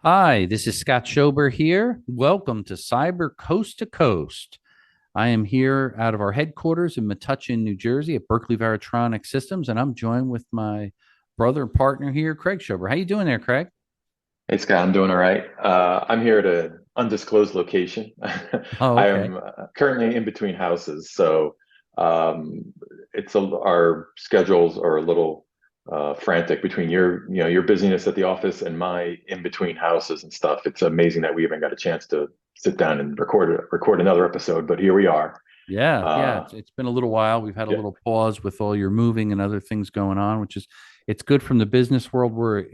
Hi, this is Scott Schober here. Welcome to Cyber Coast to Coast. I am here out of our headquarters in Metuchen, New Jersey at Berkeley Veritronic Systems, and I'm joined with my brother and partner here, Craig Schober. How you doing there, Craig? Hey Scott, I'm doing all right. I'm here at an undisclosed location. Oh, I okay. am currently in between houses, so um, our schedules are a little frantic between your busyness at the office and my in between houses and stuff. It's amazing that we even got a chance to sit down and record another episode, but here we are. Yeah. Uh, It's been a little while. We've had a yeah, little pause with all your moving and other things going on, which is it's good from the business world. We're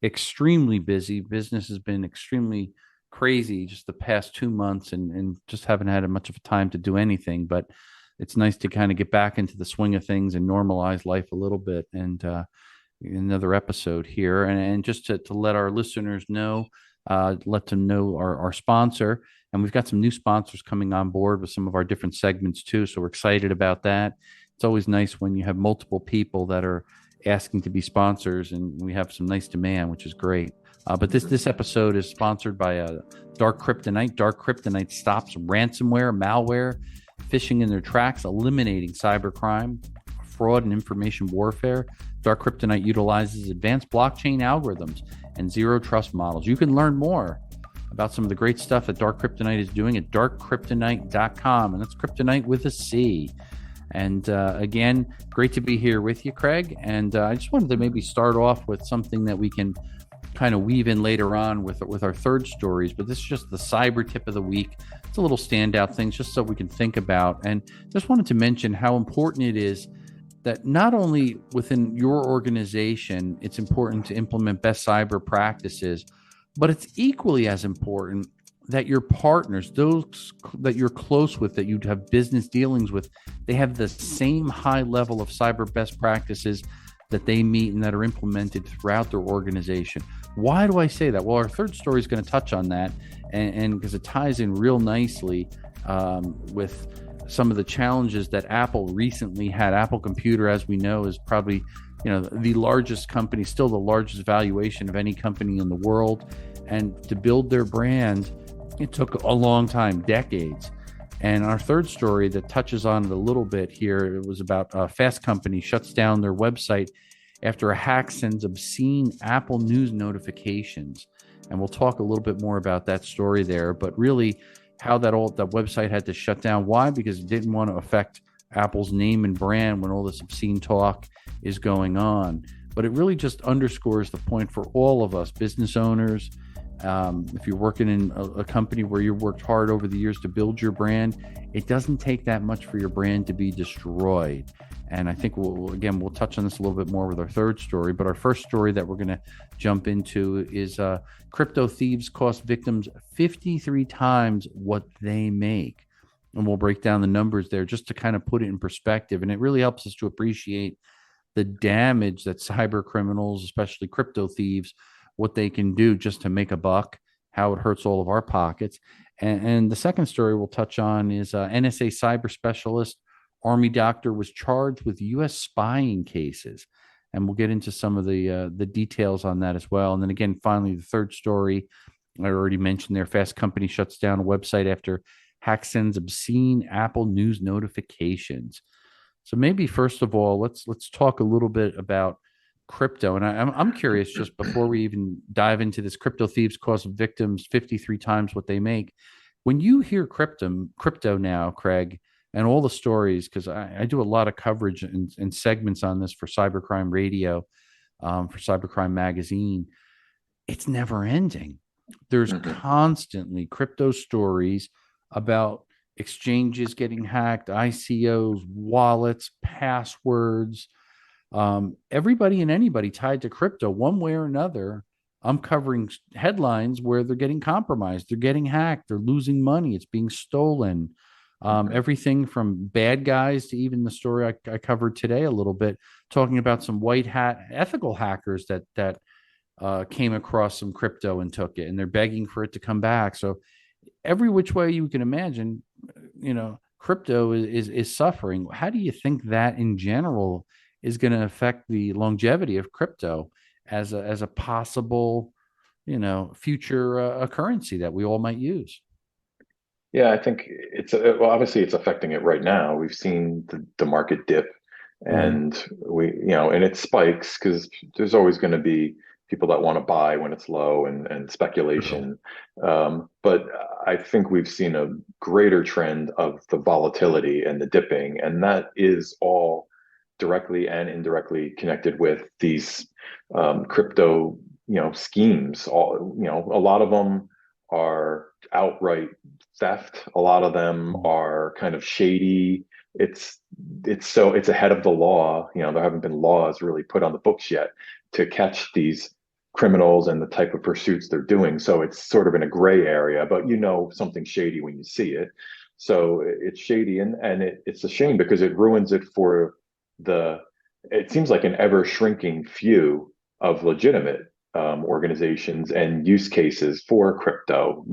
extremely busy. Business has been extremely crazy just the past 2 months and just haven't had much of a time to do anything. But it's nice to kind of get back into the swing of things and normalize life a little bit. And another episode here. And just to let our listeners know, let them know our sponsor. And we've got some new sponsors coming on board with some of our different segments too. So we're excited about that. It's always nice when you have multiple people that are asking to be sponsors, and we have some nice demand, which is great. But this episode is sponsored by Dark Kryptonite. Dark Kryptonite stops ransomware, malware, phishing in their tracks, eliminating cybercrime, fraud, and information warfare. Dark Kryptonite utilizes advanced blockchain algorithms and zero trust models. You can learn more about some of the great stuff that Dark Kryptonite is doing at darkkryptonite.com. And that's kryptonite with a C. And again, great to be here with you, Craig. And I just wanted to maybe start off with something that we can kind of weave in later on with our third stories. But this is just the cyber tip of the week. It's a little standout thing just so we can think about. And just wanted to mention how important it is that not only within your organization, it's important to implement best cyber practices, but it's equally as important that your partners, those that you're close with, that you have business dealings with, they have the same high level of cyber best practices that they meet and that are implemented throughout their organization. Why do I say that? Well, our third story is going to touch on that, and because it ties in real nicely with some of the challenges that Apple recently had. Apple Computer, as we know, is probably the largest company, still the largest valuation of any company in the world, and to build their brand, it took a long time, decades. And our third story that touches on it a little bit here, it was about Fast Company shuts down their website after a hack sends obscene Apple News notifications. And we'll talk a little bit more about that story there. But really, how that website had to shut down. Why? Because it didn't want to affect Apple's name and brand when all this obscene talk is going on. But it really just underscores the point for all of us, business owners. If you're working in a company where you worked hard over the years to build your brand, it doesn't take that much for your brand to be destroyed. And I think we'll touch on this a little bit more with our third story. But our first story that we're going to jump into is crypto thieves cost victims 53 times what they make. And we'll break down the numbers there just to kind of put it in perspective. And it really helps us to appreciate the damage that cyber criminals, especially crypto thieves, what they can do just to make a buck, how it hurts all of our pockets. And the second story we'll touch on is NSA cyber specialist, Army doctor was charged with U.S. spying cases. And we'll get into some of the details on that as well. And then again, finally, the third story I already mentioned there. Fast Company shuts down a website after hack sends obscene Apple News notifications. So maybe first of all, let's talk a little bit about crypto. And I'm curious, just before we even dive into this, crypto thieves cost victims 53 times what they make. When you hear crypto now, Craig, and all the stories, because I do a lot of coverage and segments on this for Cybercrime Radio, for Cybercrime Magazine, it's never ending. There's mhm. constantly crypto stories about exchanges getting hacked, ICOs, wallets, passwords, everybody and anybody tied to crypto, one way or another. I'm covering headlines where they're getting compromised, they're getting hacked, they're losing money, it's being stolen. Everything from bad guys to even the story I covered today a little bit, talking about some white hat ethical hackers that came across some crypto and took it, and they're begging for it to come back. So every which way you can imagine, crypto is suffering. How do you think that in general is going to affect the longevity of crypto as a possible future currency that we all might use. Yeah, I think well, obviously it's affecting it right now. We've seen the market dip, Hmm. and and it spikes because there's always going to be people that want to buy when it's low and True. speculation. But I think we've seen a greater trend of the volatility and the dipping, and that is all directly and indirectly connected with these crypto, schemes. A lot of them are outright theft. A lot of them Mm. are kind of shady. It's it's ahead of the law. There haven't been laws really put on the books yet to catch these criminals and the type of pursuits they're doing. So it's sort of in a gray area, but something shady when you see it. So it's shady, and it's a shame because it ruins it for the it seems like an ever shrinking few of legitimate organizations and use cases for crypto.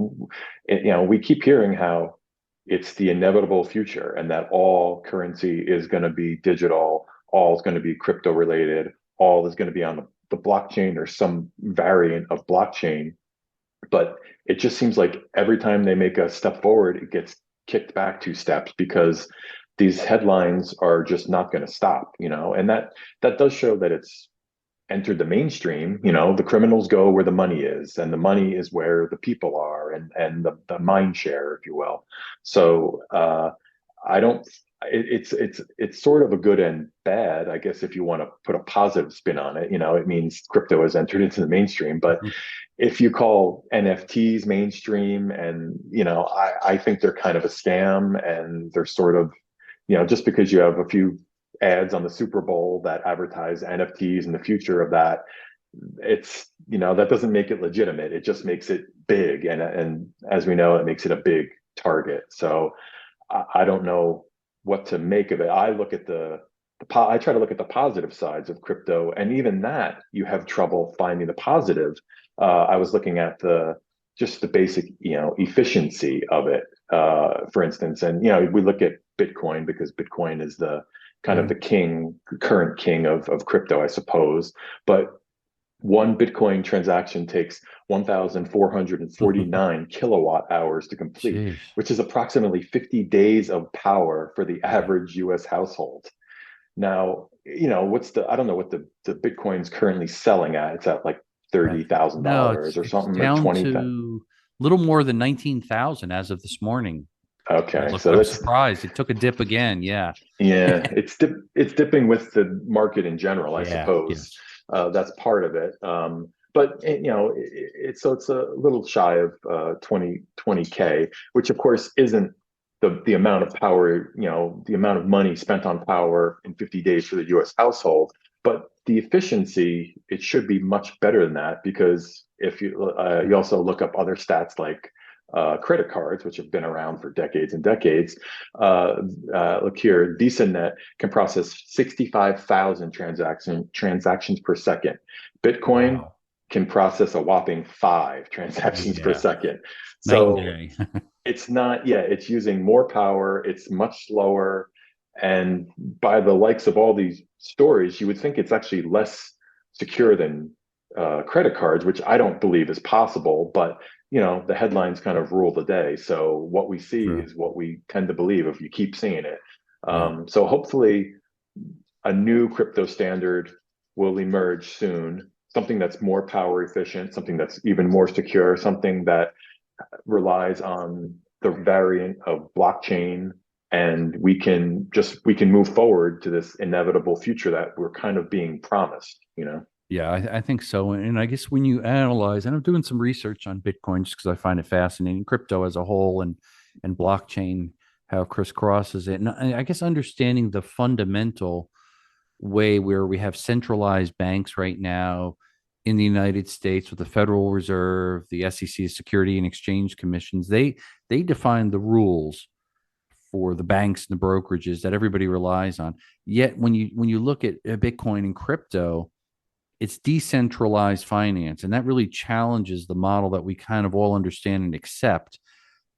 We keep hearing how it's the inevitable future and that all currency is going to be digital, all is going to be crypto related, all is going to be on the blockchain or some variant of blockchain. But it just seems like every time they make a step forward, it gets kicked back two steps because these headlines are just not going to stop, and that does show that it's entered the mainstream. The criminals go where the money is, and the money is where the people are, and the mind share, if you will. So I don't. It's sort of a good and bad, I guess, if you want to put a positive spin on it. It means crypto has entered into the mainstream. But if you call NFTs mainstream, and I think they're kind of a scam, and they're sort of just because you have a few ads on the Super Bowl that advertise NFTs and the future of that, that doesn't make it legitimate. It just makes it big, and as we know, it makes it a big target. So I don't know what to make of it. I try to look at the positive sides of crypto, and even that you have trouble finding the positive. I was looking at just the basic efficiency of it, for instance, and we look at Bitcoin because Bitcoin is the kind of Yeah. the current king of crypto, I suppose. But one Bitcoin transaction takes 1,449 kilowatt hours to complete, Jeez. which is approximately 50 days of power for the average US household. Now, I don't know what the Bitcoin's currently selling at. It's at like Right. No, it's $30,000 or it's something, or down 20,000. to a little more than 19,000 as of this morning. I Okay. looked. So I was that's surprised. It took a dip again. Yeah. Yeah, it's dipping with the market in general, I Yeah. suppose. Yes. That's part of it. But it's a little shy of 20K, which of course isn't the amount of power, the amount of money spent on power in 50 days for the US household. But the efficiency, it should be much better than that, because if you Yeah. also look up other stats like credit cards, which have been around for decades and decades. Uh, Look here, VisaNet can process 65,000 transactions per second. Bitcoin Wow. can process a whopping 5 transactions per Yeah. second. Night and So day. it's not, yeah, it's using more power, it's much slower. And by the likes of all these stories, you would think it's actually less secure than credit cards, which I don't believe is possible. But the headlines kind of rule the day. So what we see True. is what we tend to believe if you keep seeing it. Yeah. So hopefully, a new crypto standard will emerge soon. Something that's more power efficient, something that's even more secure, something that relies on the variant of blockchain, and we can move forward to this inevitable future that we're kind of being promised. Yeah, I think so. And I guess when you analyze, and I'm doing some research on Bitcoin just because I find it fascinating, crypto as a whole, and blockchain, how it crisscrosses it. And I guess understanding the fundamental way where we have centralized banks right now in the United States with the Federal Reserve, the SEC, Security and Exchange Commissions, they define the rules for the banks and the brokerages that everybody relies on. Yet when you look at Bitcoin and crypto, it's decentralized finance, and that really challenges the model that we kind of all understand and accept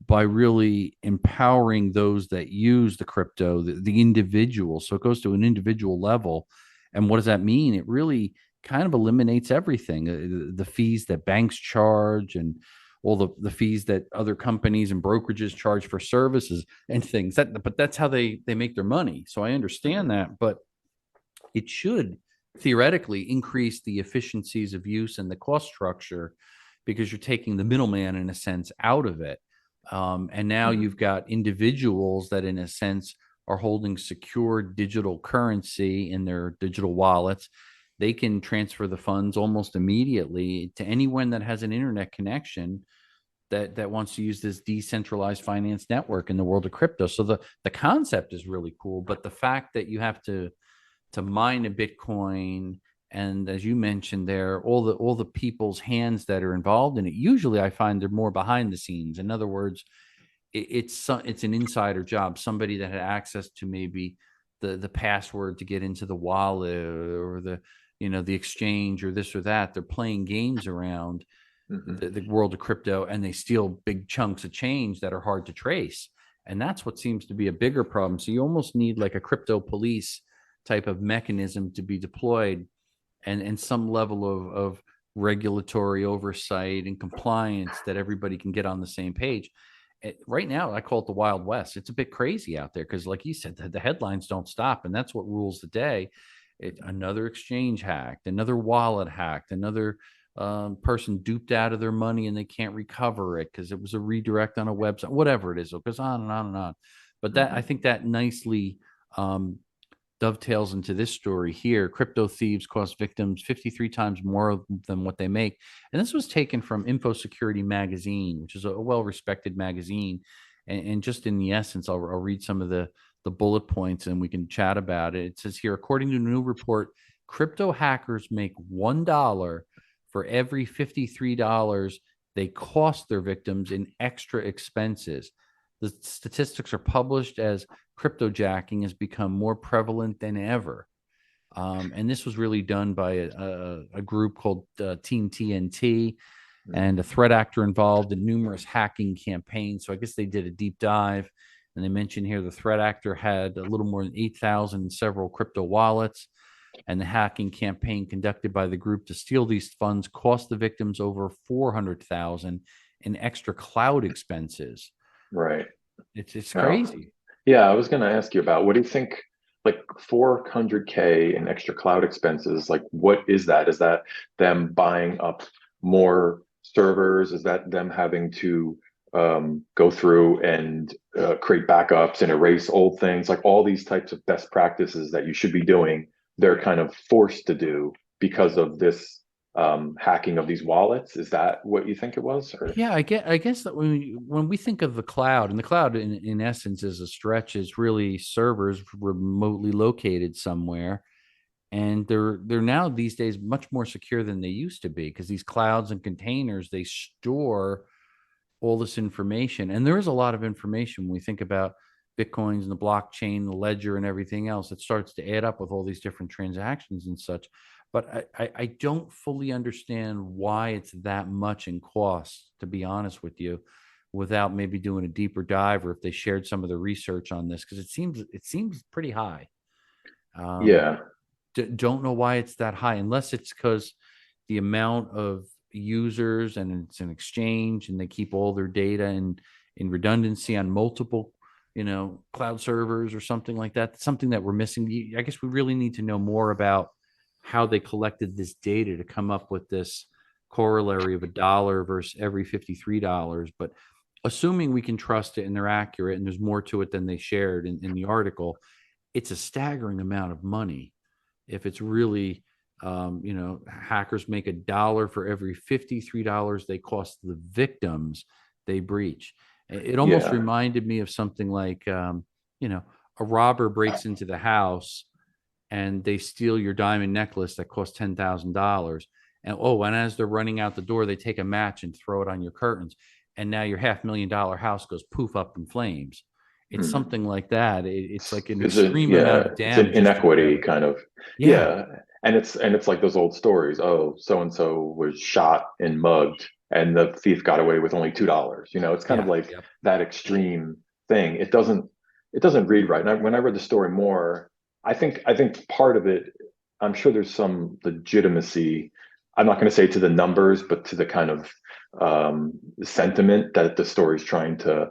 by really empowering those that use the crypto, the individual. So it goes to an individual level. And what does that mean? It really kind of eliminates everything, the fees that banks charge and all the fees that other companies and brokerages charge for services and things but that's how they make their money. So I understand Mhm. that, but it should theoretically increase the efficiencies of use and the cost structure because you're taking the middleman in a sense out of it. And now Mhm. you've got individuals that in a sense are holding secure digital currency in their digital wallets. They can transfer the funds almost immediately to anyone that has an internet connection that wants to use this decentralized finance network in the world of crypto. So the concept is really cool, but the fact that you have to mine a Bitcoin, and as you mentioned there, all the people's hands that are involved in it. Usually, I find they're more behind the scenes. In other words, it's an insider job. Somebody that had access to maybe the password to get into the wallet or the exchange or this or that. They're playing games around Mhm. the world of crypto, and they steal big chunks of change that are hard to trace. And that's what seems to be a bigger problem. So you almost need like a crypto police type of mechanism to be deployed, and some level of regulatory oversight and compliance that everybody can get on the same page. Right now, I call it the Wild West. It's a bit crazy out there because, like you said, the headlines don't stop, and that's what rules the day. Another exchange hacked, another wallet hacked, another person duped out of their money and they can't recover it because it was a redirect on a website, whatever it is. It goes on and on and on. But that I Mhm. think that nicely um, dovetails into this story here. Crypto thieves cost victims 53 times more than what they make. And this was taken from Info Security Magazine, which is a well respected magazine. And just in the essence, I'll read some of the bullet points and we can chat about it. It says here, according to a new report, crypto hackers make $1 for every $53 they cost their victims in extra expenses. The statistics are published as cryptojacking has become more prevalent than ever. And this was really done by a group called Team TNT and a Mhm. threat actor involved in numerous hacking campaigns. So I guess they did a deep dive. And they mentioned here the threat actor had a little more than 8,000 in several crypto wallets. And the hacking campaign conducted by the group to steal these funds cost the victims over 400,000 in extra cloud expenses. Right. It's Now, crazy. yeah, I was going to ask you about what do you think, like 400K in extra cloud expenses, like what is that? Is that them buying up more servers? Is that them having to go through and create backups and erase old things? Like all these types of best practices that you should be doing, they're kind of forced to do because of this hacking of these wallets. Is that what you think it was? Or Yeah, I guess that when we think of the cloud, and the cloud in essence is a stretch, is really servers remotely located somewhere, and they're now these days much more secure than they used to be because these clouds and containers they store all this information. And there is a lot of information when we think about Bitcoins and the blockchain, the ledger, and everything else. It starts to add up with all these different transactions and such. But I don't fully understand why it's that much in cost, to be honest with you, without maybe doing a deeper dive or if they shared some of the research on this, because it seems pretty high. Um, yeah, don't know why it's that high, unless it's because the amount of users and it's an exchange and they keep all their data in redundancy on multiple, cloud servers or something like that. That's something that we're missing. I guess we really need to know more about how they collected this data to come up with this corollary of $1 versus every $53. But assuming we can trust it and they're accurate and there's more to it than they shared in the article, it's a staggering amount of money if it's really hackers make $1 for every $53 they cost the victims they breach. It almost yeah. reminded me of something like you know a robber breaks into the house and they steal your diamond necklace that costs $10,000. And as they're running out the door, they take a match and throw it on your curtains, and now your $500,000 house goes poof up in flames. It's Mhm. something like that. It's like an It's a extreme amount yeah, of it's an damage has been inequity done. kind of Yeah, yeah, and it's like those old stories. Oh, so and so was shot and mugged, and the thief got away with only $2. It's kind of yeah, like yep. that extreme thing. It doesn't read right. And when I read the story more, I think part of it. I'm sure there's some legitimacy. I'm not going to say to the numbers, but to the kind of sentiment that the story's trying to,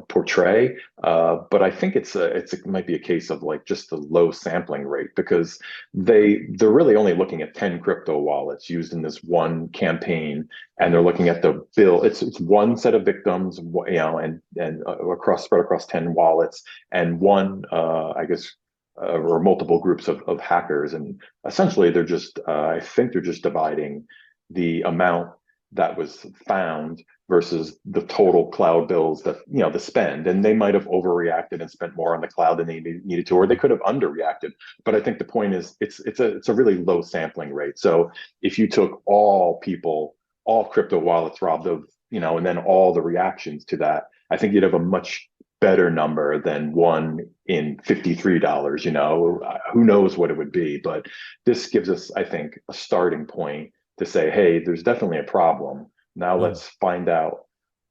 portray. But I think it might be a case of like just the low sampling rate because they're really only looking at 10 crypto wallets used in this one campaign, and they're looking at the bill. It's one set of victims, and across spread across 10 wallets, and one, I guess, or multiple groups of hackers. And essentially, I think they're just dividing the amount that was found versus the total cloud bills that, the spend. And they might have overreacted and spent more on the cloud than they needed to, or they could have underreacted. But I think the point is it's a really low sampling rate. So if you took all crypto wallets robbed of, and then all the reactions to that, I think you'd have a much better number than one in $53. Who knows what it would be, but this gives us, I think, a starting point to say, hey, there's definitely a problem. Now Oh, let's find out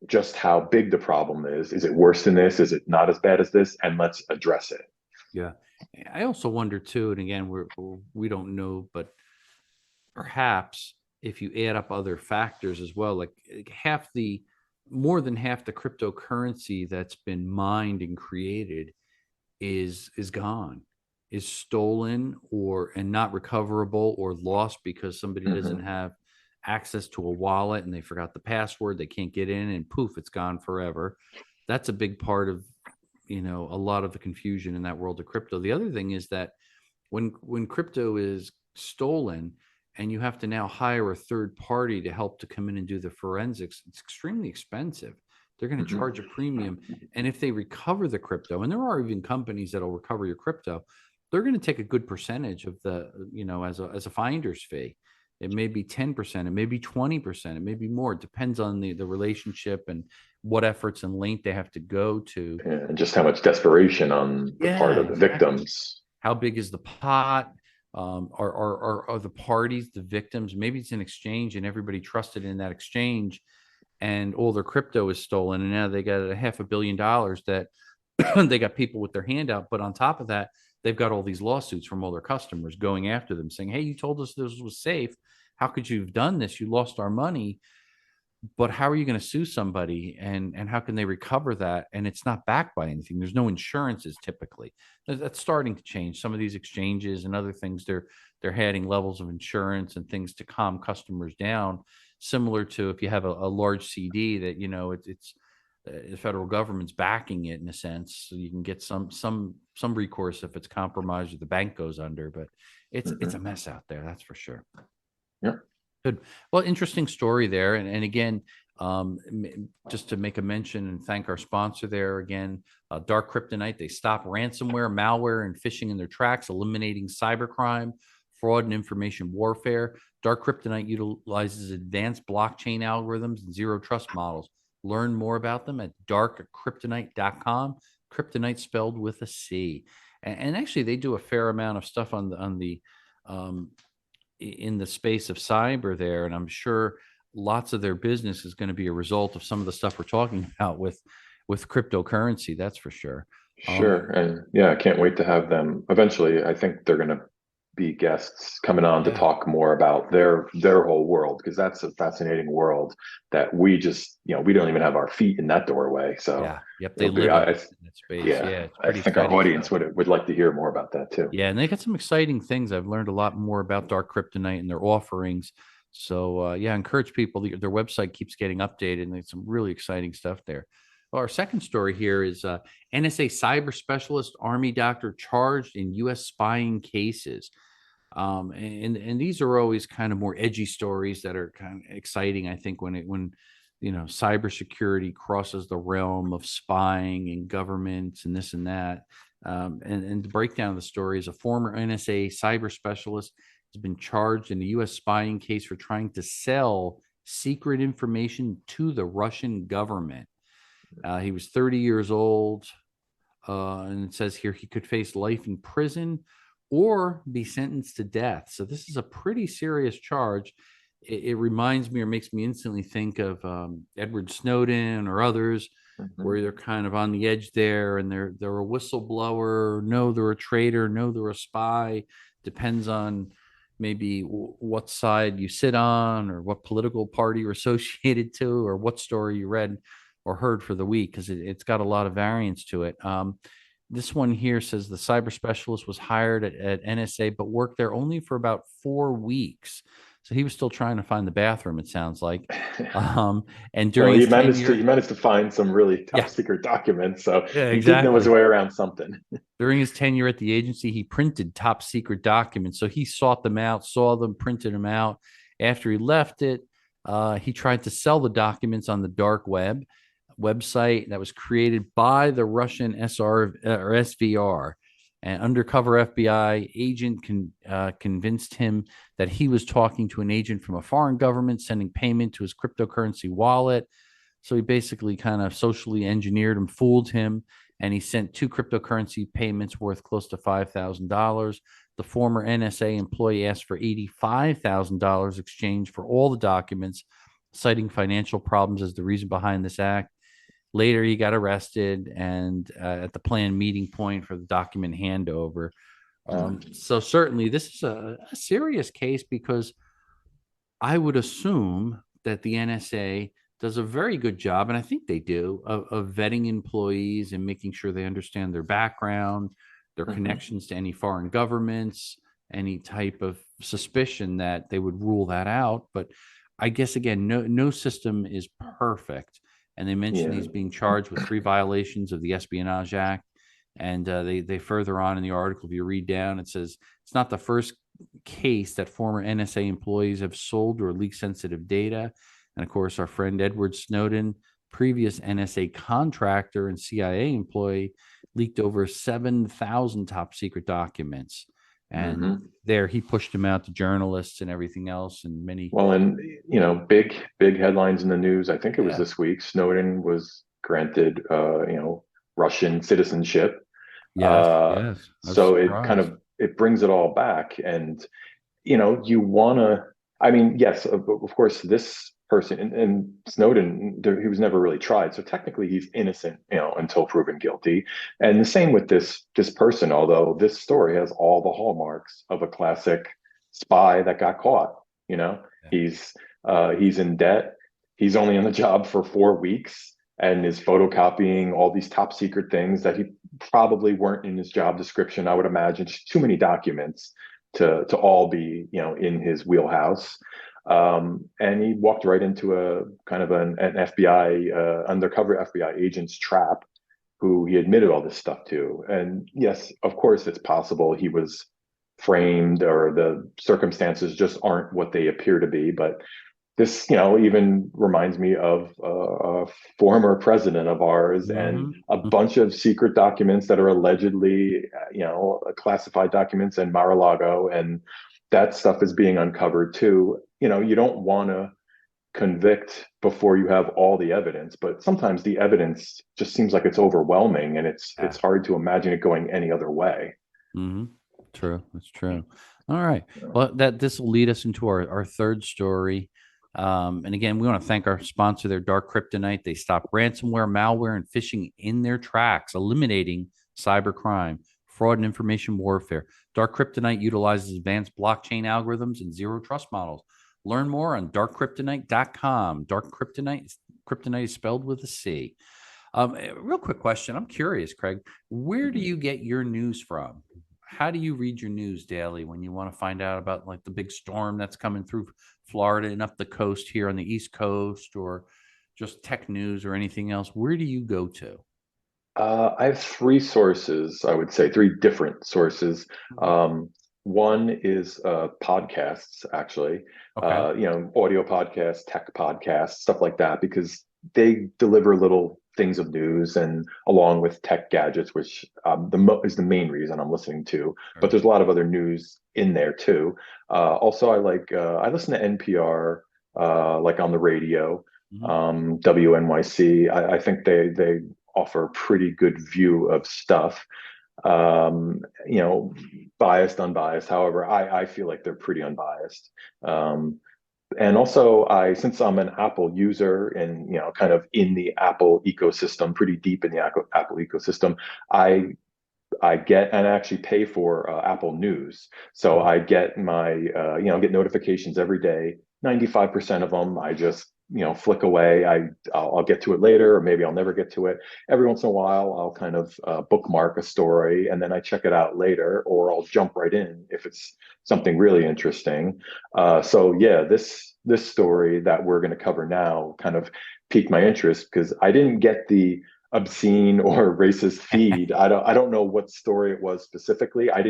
just how big the problem is. Is it worse than this? Is it not as bad as this? And let's address it. yeah. I also wonder too, and again, we don't know, but perhaps if you add up other factors as well, like more than half the cryptocurrency that's been mined and created is gone, is stolen or and not recoverable or lost because somebody doesn't Mm-hmm. have access to a wallet and they forgot the password, they can't get in, and poof, it's gone forever. That's a big part of a lot of the confusion in that world of crypto. The other thing is that when crypto is stolen and you have to now hire a third party to help to come in and do the forensics, it's extremely expensive. They're going to charge a Mm-hmm. premium. And if they recover the crypto, and there are even companies that'll recover your crypto, they're going to take a good percentage of the, as a finder's fee. It may be 10%, it may be 20%, it may be more. It depends on the relationship and what efforts and length they have to go to. And just how much desperation on the part Yeah, of the exactly. victims. How big is the pot? Are the parties the victims? Maybe it's an exchange and everybody trusted in that exchange, and all their crypto is stolen, and now they got a $500 million that they got people with their hand out. But on top of that, they've got all these lawsuits from all their customers going after them, saying, "Hey, you told us this was safe. How could you have done this? You lost our money." But how are you going to sue somebody, and how can they recover that, and it's not backed by anything? There's no insurances typically. That's starting to change. Some of these exchanges and other things, they're adding levels of insurance and things to calm customers down, similar to if you have a large CD that it's the federal government's backing it in a sense, so you can get some recourse if it's compromised or the bank goes under. But it's a Mm-hmm. mess out there, that's for sure. Yeah, Good. Well, interesting story there. And again, just to make a mention and thank our sponsor there again, Dark Kryptonite. They stop ransomware, malware, and phishing in their tracks, eliminating cybercrime, fraud, and information warfare. Dark Kryptonite utilizes advanced blockchain algorithms and zero trust models. Learn more about them at darkkryptonite.com. Kryptonite spelled with a C. And actually, they do a fair amount of stuff on the um, in the space of cyber there, and I'm sure lots of their business is going to be a result of some of the stuff we're talking about with cryptocurrency. That's for sure. sure. And yeah, I can't wait to have them eventually. I think they're going to be guests coming on to Yeah, talk more about their whole world, because that's a fascinating world that we just, we don't even have our feet in that doorway. So yeah, yep. They it'll be, live in that space. yeah, Yeah, it's I pretty think our exciting audience stuff. would like to hear more about that too. Yeah, and they got some exciting things. I've learned a lot more about Dark Kryptonite and their offerings. So yeah, I encourage people. Their website keeps getting updated, and there's some really exciting stuff there. Well, our second story here is NSA cyber specialist, Army doctor charged in U.S. spying cases. And these are always kind of more edgy stories that are kind of exciting. I think when cybersecurity crosses the realm of spying and governments and this and that. And the breakdown of the story is a former NSA cyber specialist has been charged in a U.S. spying case for trying to sell secret information to the Russian government. He was 30 years old, and it says here he could face life in prison or be sentenced to death. So this is a pretty serious charge. It reminds me or makes me instantly think of Edward Snowden or others, Mhm. where they're kind of on the edge there, and they're a whistleblower. No, they're a traitor. No, they're a spy. depends on maybe what side you sit on or what political party you're associated to or what story you read or heard for the week, because it's got a lot of variance to it. This one here says the cyber specialist was hired at NSA, but worked there only for about 4 weeks. So he was still trying to find the bathroom, it sounds like. Um, and Well, during his tenure, he managed to find some really top yeah, secret documents, so yeah, he did know his exactly. way around something. During his tenure at the agency, he printed top secret documents. So he sought them out, saw them, printed them out. After he left it, he tried to sell the documents on the dark web website that was created by the Russian SR or SVR. An undercover FBI agent convinced him that he was talking to an agent from a foreign government, sending payment to his cryptocurrency wallet. So he basically kind of socially engineered him, fooled him, and he sent two cryptocurrency payments worth close to $5,000. The former NSA employee asked for $85,000 exchange for all the documents, citing financial problems as the reason behind this act. Later, he got arrested and at the planned meeting point for the document handover. So certainly, this is a serious case because I would assume that the NSA does a very good job, and I think they do, of vetting employees and making sure they understand their background, their Mhm. connections to any foreign governments, any type of suspicion that they would rule that out. But I guess again, no system is perfect. And they mentioned Yeah. he's being charged with 3 violations of the Espionage Act. And they further on in the article, if you read down, it says it's not the first case that former NSA employees have sold or leaked sensitive data. And of course, our friend Edward Snowden, previous NSA contractor and CIA employee, leaked over 7,000 top secret documents. And Hmm. there he pushed them out to journalists and everything else. And many, Well, and big headlines in the news. I think it was yeah, this week. Snowden was granted, Russian citizenship. yes, yes. I was So surprised. it brings it all back, and you want to, I mean, yes, of course, this person and Snowden, he was never really tried. So technically he's innocent, until proven guilty. And the same with this person, although this story has all the hallmarks of a classic spy that got caught. You know, Yeah. he's in debt. He's only on the job for 4 weeks and is photocopying all these top secret things that he probably weren't in his job description. I would imagine just too many documents to all be in his wheelhouse. And he walked right into a kind of an FBI undercover FBI agent's trap, who he admitted all this stuff to. And yes, of course, it's possible he was framed or the circumstances just aren't what they appear to be. But this, even reminds me of a former president of ours and Mm-hmm. a bunch of secret documents that are allegedly, classified documents in Mar-a-Lago, and that stuff is being uncovered too. You don't want to convict before you have all the evidence, but sometimes the evidence just seems like it's overwhelming, and it's Yeah. hard to imagine it going any other way. Mm-hmm. True. That's true. All right. Well, that this will lead us into our third story. And again, we want to thank our sponsor, their Dark Kryptonite. They stop ransomware, malware, and phishing in their tracks, eliminating cybercrime, fraud, and information warfare. Dark Kryptonite utilizes advanced blockchain algorithms and zero trust models. Learn more on darkkryptonite.com. Kryptonite is spelled with a C. Real quick question. I'm curious, Craig. Where do Mhm. you get your news from? How do you read your news daily when you want to find out about like the big storm that's coming through Florida and up the coast here on the East Coast, or just tech news or anything else? Where do you go to? I have three sources, I would say, three different sources. Mhm. Um, One is podcasts, actually, Okay. audio podcasts, tech podcasts, stuff like that, because they deliver little things of news and along with tech gadgets, which is the main reason I'm listening to. But Sure. there's a lot of other news in there too. Also, I listen to NPR, like on the radio, Hmm. WNYC. I think they offer a pretty good view of stuff. Um, you know, Biased, unbiased. However, I feel like they're pretty unbiased. And also, since I'm an Apple user and kind of in the Apple ecosystem, pretty deep in the Apple ecosystem, I I get and actually pay for Apple News. So I get my, get notifications every day. 95% of them, I just, flick away. I'll get to it later, or maybe I'll never get to it. Every once in a while, I'll kind of bookmark a story and then I check it out later, or I'll jump right in if it's something really interesting. So yeah, this story that we're going to cover now kind of piqued my interest because I didn't get the obscene or racist feed. I don't know what story it was specifically. I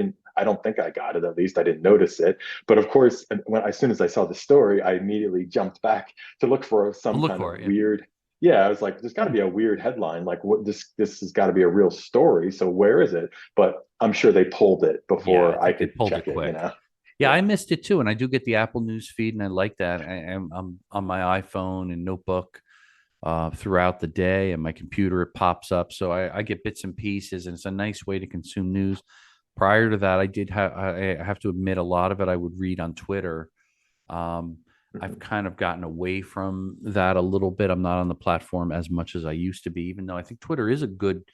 don't think I got it. At least I didn't notice it. But of course, as soon as I saw the story, I immediately jumped back to look for I'll some look kind for of it. weird. Yeah, I was like, there's got to Yeah. be a weird headline. Like, what this has got to be a real story. So where is it? But I'm sure they pulled it Yeah, I before I think they could pulled it check it. quick. Yeah, I Yeah. missed it too, and I do get the Apple News feed, and I like that. I'm on my iPhone and notebook throughout the day, and my computer it pops up, so I get bits and pieces, and it's a nice way to consume news. Prior to that, I have to admit a lot of it I would read on Twitter. Um, I've Mhm. kind of gotten away from that a little bit. I'm not on the platform as much as I used to be, even though I think Twitter is a good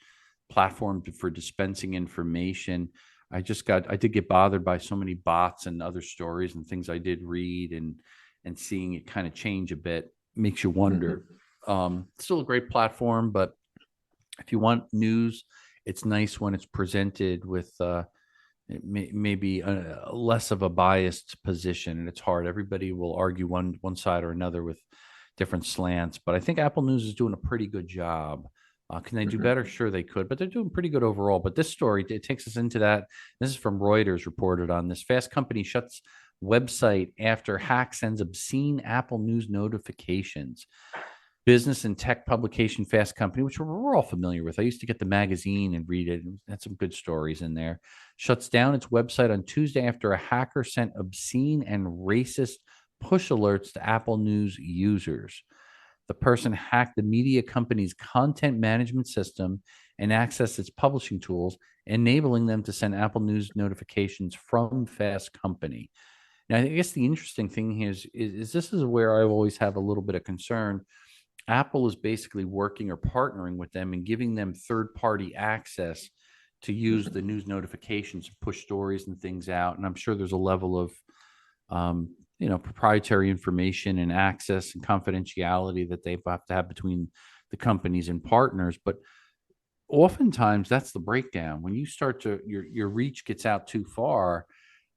platform for dispensing information. I did get bothered by so many bots and other stories and things I did read, and seeing it kind of change a bit makes you wonder. Mhm. Still a great platform, but if you want news, it's nice when it's presented with maybe less of a biased position, and it's hard. Everybody will argue one side or another with different slants, but I think Apple News is doing a pretty good job. Can they do Mhm. better? Sure, they could, but they're doing pretty good overall. But this story, it takes us into that. This is from Reuters, reported on this. Fast Company shuts website after hack sends obscene Apple News notifications. Business and tech publication Fast Company, which we're all familiar with. I used to get the magazine and read it. It had some good stories in there. Shuts down its website on Tuesday after a hacker sent obscene and racist push alerts to Apple News users. The person hacked the media company's content management system and accessed its publishing tools, enabling them to send Apple News notifications from Fast Company. Now, I guess the interesting thing here is this is where I always have a little bit of concern. Apple is basically working or partnering with them and giving them third party access to use the Mhm. news notifications, push stories and things out. And I'm sure there's a level of, proprietary information and access and confidentiality that they have to have between the companies and partners. But oftentimes that's the breakdown when you start to your reach gets out too far.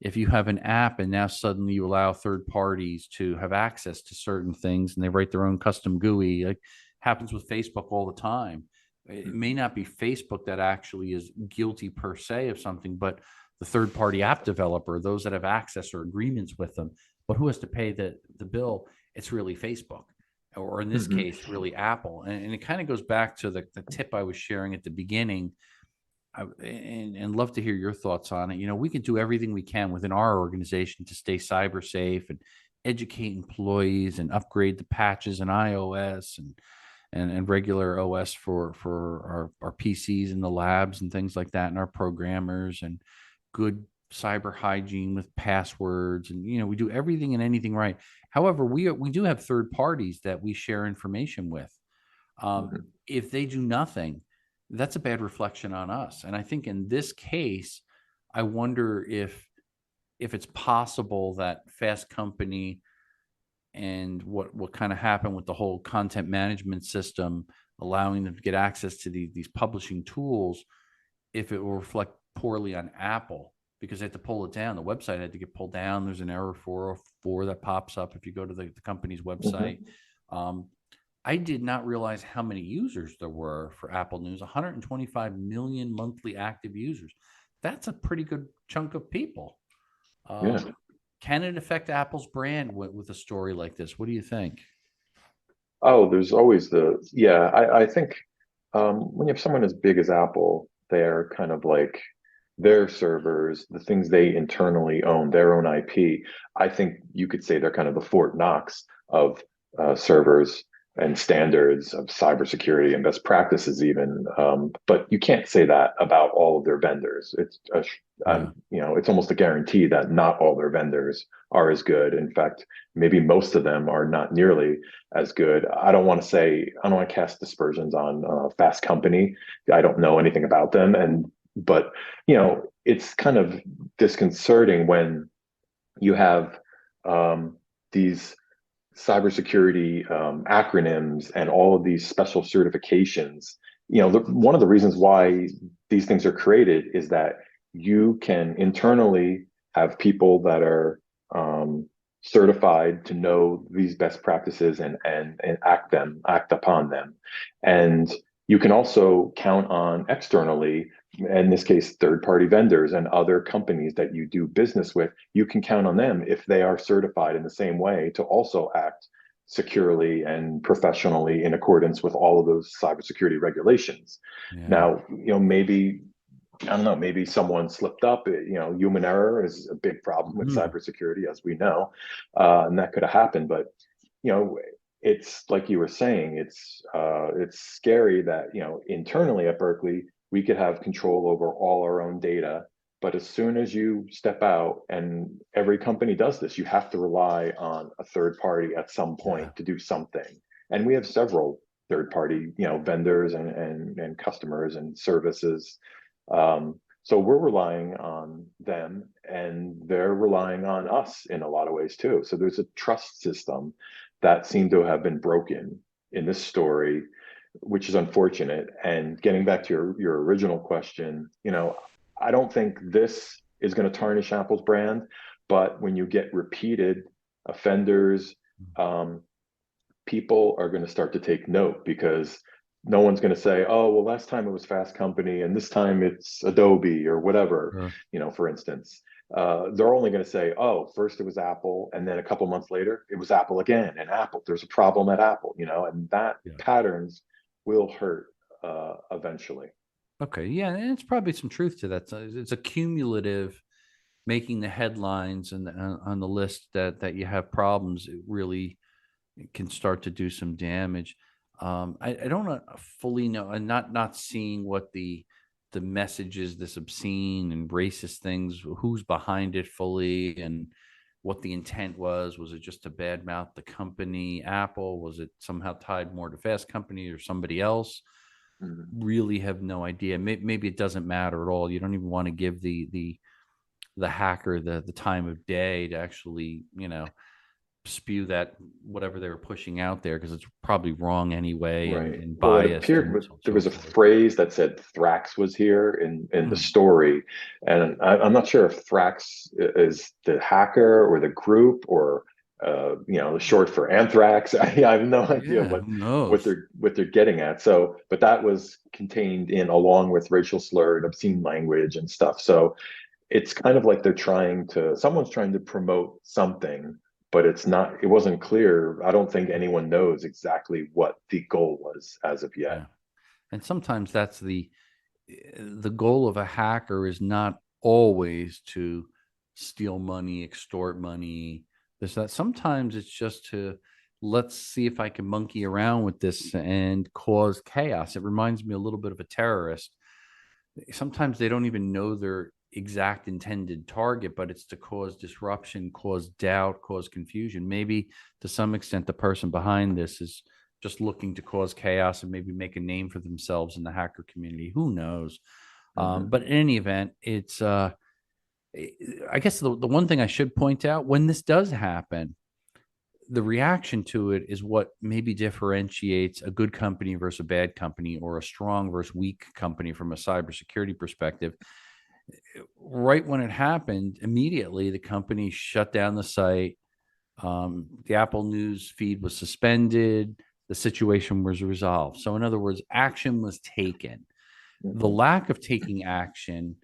If you have an app and now suddenly you allow third parties to have access to certain things and they write their own custom GUI, like happens with Facebook all the time. It may Mhm. not be Facebook that actually is guilty per se of something, but the third party app developer, those that have access or agreements with them. But who has to pay the bill? It's really Facebook, or in this Mhm. case, really Apple. And it kind of goes back to the tip I was sharing at the beginning. And love to hear your thoughts on it. We can do everything we can within our organization to stay cyber safe and educate employees and upgrade the patches and iOS and regular OS for our PCs in the labs and things like that, and our programmers, and good cyber hygiene with passwords, and we do everything and anything right. However, we do have third parties that we share information with. Mhm. If they do nothing, that's a bad reflection on us. And I think in this case, I wonder if it's possible that Fast Company and what kind of happened with the whole content management system, allowing them to get access to these publishing tools, if it will reflect poorly on Apple because they had to pull it down. The website had to get pulled down. There's an error 404 that pops up if you go to the company's website. Mhm. Um, I did not realize how many users there were for Apple News. 125 million monthly active users. That's a pretty good chunk of people. Yeah. Can it affect Apple's brand with a story like this? What do you think? Oh, there's always yeah, I think when you have someone as big as Apple, they're kind of like their servers, the things they internally own, their own IP. I think you could say they're kind of the Fort Knox of servers and standards of cybersecurity and best practices, even. But you can't say that about all of their vendors. Yeah. It's almost a guarantee that not all their vendors are as good. In fact, maybe most of them are not nearly as good. I don't want to cast dispersions on Fast Company. I don't know anything about them, and But, it's kind of disconcerting when you have these cybersecurity acronyms and all of these special certifications. One of the reasons why these things are created is that you can internally have people that are um, certified to know these best practices and act upon them. And you can also count on externally, in this case, third-party vendors and other companies that you do business with. You can count on them if they are certified in the same way to also act securely and professionally in accordance with all of those cybersecurity regulations. Yeah. Now, maybe, I don't know, maybe someone slipped up. Human error is a big problem with Mm. cybersecurity, as we know, and that could have happened. But you know, it's like you were saying, it's scary that internally at Berkeley we could have control over all our own data, but as soon as you step out, and every company does this, you have to rely on a third party at some Yeah. point to do something. And we have several third party, vendors and customers and services. So we're relying on them and they're relying on us in a lot of ways too. So there's a trust system that seemed to have been broken in this story, which is unfortunate. And getting back to your original question, I don't think this is going to tarnish Apple's brand, but when you get repeated offenders, um, people are going to start to take note, because no one's going to say, oh, well, last time it was Fast Company and this time it's Adobe or whatever, Sure. for instance. They're only going to say, oh, first it was Apple, and then a couple months later it was Apple again, and Apple, there's a problem at Apple, and that Yeah. patterns will hurt eventually. Okay. Yeah, and it's probably some truth to that. So it's a cumulative making the headlines and on the list that you have problems. It really can start to do some damage. I don't fully know, and not seeing what the message is, this obscene and racist things, who's behind it fully, and what the intent was. Was it just to badmouth the company, Apple? Was it somehow tied more to Fast Company or somebody else? Mhm. Really have no idea. Maybe it doesn't matter at all. You don't even want to give the hacker the time of day to actually spew that whatever they were pushing out there, because it's probably wrong anyway, Right. and Well, it biased appeared and so on and there so was a forth. phrase that said Thrax was here in the Hmm. story, and I'm not sure if Thrax is the hacker or the group, or short for anthrax. I have no idea Yeah, what who what knows? they're getting at. So, but that was contained in, along with racial slurred, obscene language and stuff. So it's kind of like someone's trying to promote something, but it wasn't clear. I don't think anyone knows exactly what the goal was as of yet. Yeah, and sometimes that's the goal of a hacker is not always to steal money, extort money. This that sometimes it's just to, let's see if I can monkey around with this and cause chaos. It reminds me a little bit of a terrorist. Sometimes they don't even know their exact intended target, but it's to cause disruption, cause doubt, cause confusion. Maybe to some extent, the person behind this is just looking to cause chaos and maybe make a name for themselves in the hacker community. Who knows? Hmm. But in any event, it's, I guess the one thing I should point out, when this does happen, the reaction to it is what maybe differentiates a good company versus a bad company, or a strong versus weak company from a cybersecurity perspective. Right when it happened, immediately the company shut down the site. The Apple News feed was suspended. The situation was resolved. So, in other words, action was taken. The Hmm. lack of taking action,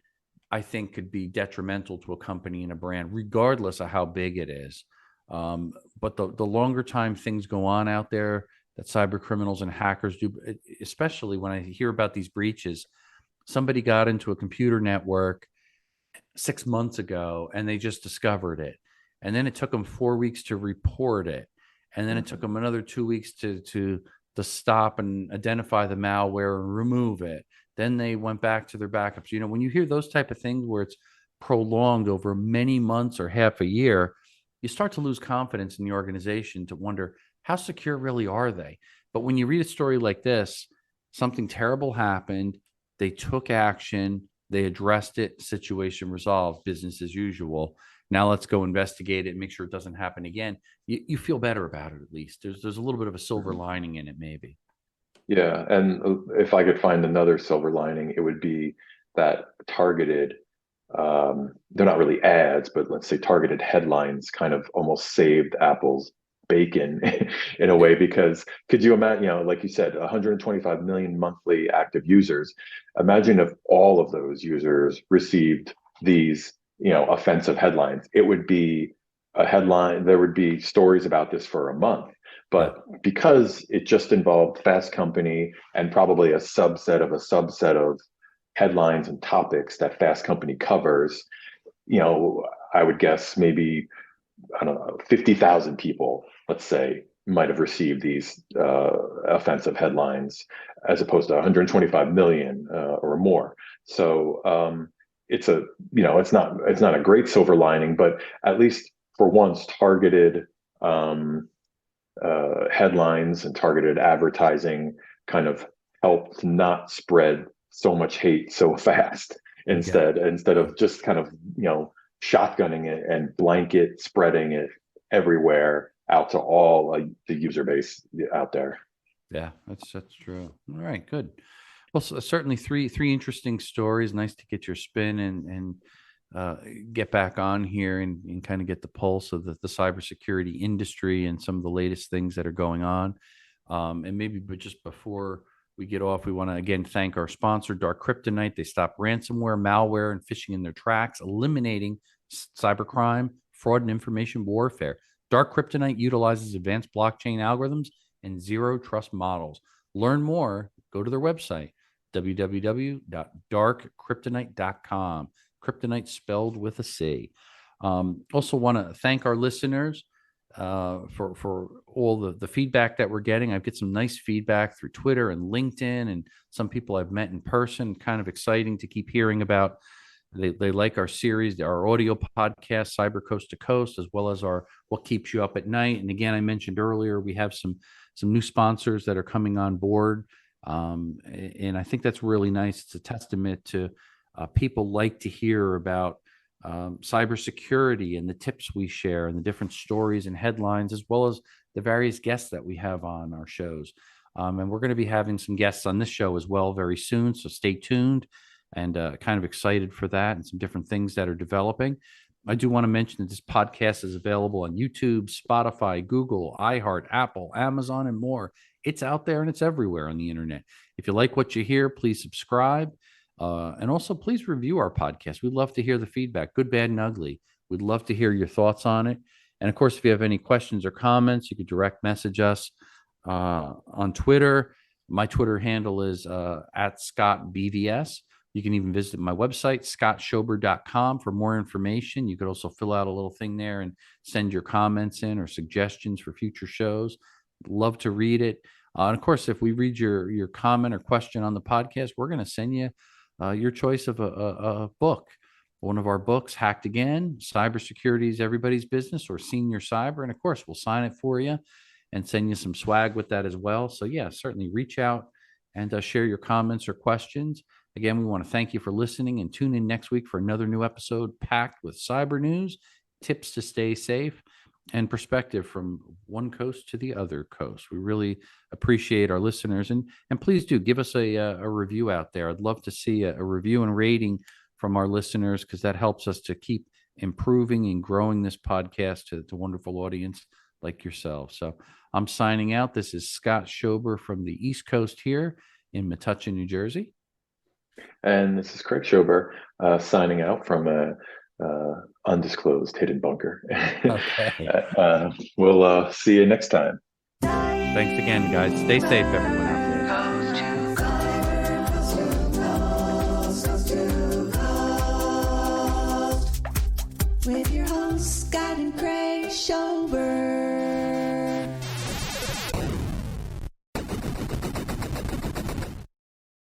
I think, could be detrimental to a company and a brand, regardless of how big it is. But the longer time things go on out there, that cyber criminals and hackers do, especially when I hear about these breaches, somebody got into a computer network 6 months ago and they just discovered it. And then it took them 4 weeks to report it. And then it took Hmm. them another 2 weeks to stop and identify the malware and remove it. Then they went back to their backups. When you hear those type of things where it's prolonged over many months or half a year, you start to lose confidence in the organization, to wonder, how secure really are they? But when you read a story like this, something terrible happened, they took action, They addressed it, situation resolved, business as usual. Now let's go investigate it and make sure it doesn't happen again. You feel better about it, at least. There's a little bit of a silver lining in it, maybe. Yeah, and if I could find another silver lining, it would be that targeted, they're not really ads, but let's say targeted headlines kind of almost saved Apple's bacon in a Yeah. way, because could you imagine, like you said, 125 million monthly active users. Imagine if all of those users received these, offensive headlines. It would be a headline, there would be stories about this for a month. Yeah. But because it just involved Fast Company and probably a subset of headlines and topics that Fast Company covers, I would guess maybe, I don't know, 50,000 people, let's say, might have received these offensive headlines as opposed to 125 million or more. So it's it's not a great silver lining, but at least for once, targeted headlines and targeted advertising kind of helped not spread so much hate so fast. Yeah. Instead of just kind of shotgunning it and blanket spreading it everywhere out to all the user base out there. Yeah, that's true. All right, good. Well, certainly three interesting stories. Nice to get your spin and get back on here and kind of get the pulse of the cybersecurity industry and some of the latest things that are going on. And maybe, but just before we get off, we want to again thank our sponsor, Dark Kryptonite. They stop ransomware, malware, and phishing in their tracks, eliminating cybercrime, fraud, and information warfare. Dark Kryptonite utilizes advanced blockchain algorithms and zero trust models. Learn more, go to their website, www.darkkryptonite.com. Kryptonite spelled with a C. Also want to thank our listeners for all the feedback that we're getting. I get some nice feedback through Twitter and LinkedIn, and some people I've met in person. Kind of exciting to keep hearing about. They like our series, our audio podcast, Cyber Coast to Coast, as well as our What Keeps You Up at Night. And again, I mentioned earlier, we have some new sponsors that are coming on board. And I think that's really nice. It's a testament to people like to hear about cybersecurity and the tips we share and the different stories and headlines, as well as the various guests that we have on our shows. And we're going to be having some guests on this show as well very soon. So stay tuned, and kind of excited for that and some different things that are developing. I do want to mention that this podcast is available on YouTube, Spotify, Google, iHeart, Apple, Amazon, and more. It's out there and it's everywhere on the internet. If you like what you hear, please subscribe. And also, please review our podcast. We'd love to hear the feedback, good, bad, and ugly. We'd love to hear your thoughts on it. And of course, if you have any questions or comments, you could direct message us on Twitter. My Twitter handle is at ScottBVS. You can even visit my website, scottschober.com, for more information. You could also fill out a little thing there and send your comments in or suggestions for future shows. Love to read it. And of course, if we read your comment or question on the podcast, we're going to send you your choice of a book. One of our books, Hacked Again, Cybersecurity is Everybody's Business, or Senior Cyber. And of course, we'll sign it for you and send you some swag with that as well. So yeah, certainly reach out and share your comments or questions. Again, we want to thank you for listening, and tune in next week for another new episode packed with cyber news, tips to stay safe, and perspective from one coast to the other coast. We really appreciate our listeners, and please do give us a review out there. I'd love to see a review and rating from our listeners, because that helps us to keep improving and growing this podcast to a wonderful audience like yourself. So I'm signing out. This is Scott Schober from the East Coast here in Metuchen, New Jersey. And this is Craig Schober signing out from a undisclosed hidden bunker. Okay. We'll see you next time. Thanks again, guys. Stay safe, everyone out there. With your host, Scott and Craig Schober.